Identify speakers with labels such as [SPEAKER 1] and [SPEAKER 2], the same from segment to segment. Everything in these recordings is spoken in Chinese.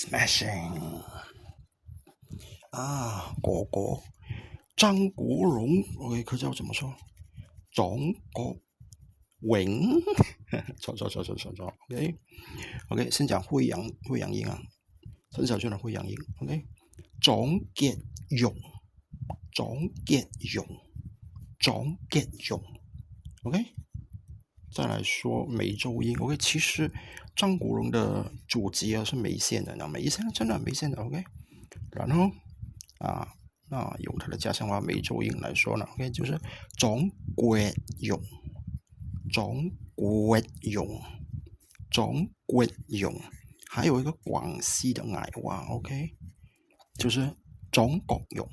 [SPEAKER 1] smashing 啊，哥哥張國榮 ，OK， 佢就怎麼說？張國榮，錯，OK， 先講惠陽音啊，陳小春的惠陽音 ，OK， 張傑榮 ，OK， 再來說梅州音 ，OK， 其實張國榮的祖籍啊是梅縣的，梅縣真的梅縣的 ，OK， 然後那用他的家鄉話梅州音來說呢 ，OK， 就是張國榮，還有一個廣西的矮話 ，OK， 就是張國榮。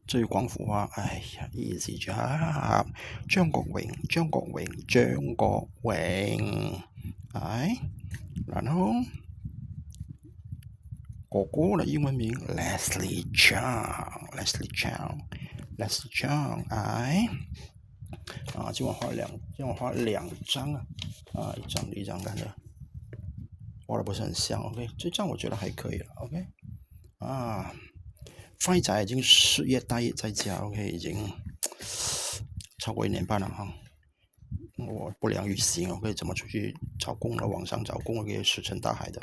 [SPEAKER 1] 至於廣府話，哎呀，easy job， 張國榮，哎，然後哥哥的英文名 Leslie Cheung， 哎，今晚畫兩張一張看着畫的不是很像 ，OK， 這張我覺得還可以了 ，OK， 輝仔已經失業待業在家 ，OK， 已經超過1年半了哈。我不良於行 ，OK， 怎麼出去找工呢？網上找工，OK， 石沉大海的。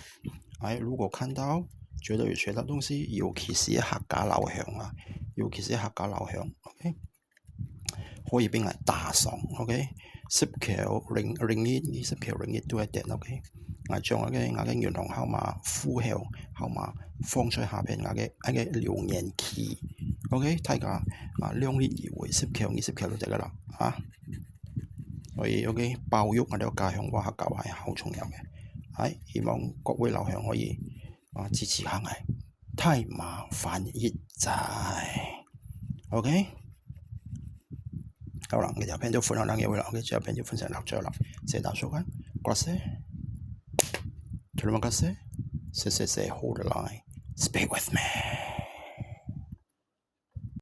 [SPEAKER 1] 哎，如果看到覺得有學到東西，尤其是客家老鄉 ，OK， 可以俾我打賞 ，OK， 10條 ringgit 都係點 ，OK， 我將我嘅銀行號碼、戶口號碼放在下邊我嘅留言區 ，OK， 大家量力而為，10條20條就得噶啦，所以 OK， 保育我哋嘅家鄉話客家話係好重要嘅，希望各位老鄉可以支持下我，太麻煩一仔 ，OK。好啦，呢條片就分享到呢位啦，呢條片就分享到這啦，謝謝大家收看，gracias， Terima kasih，謝謝 hold the line，speak with me。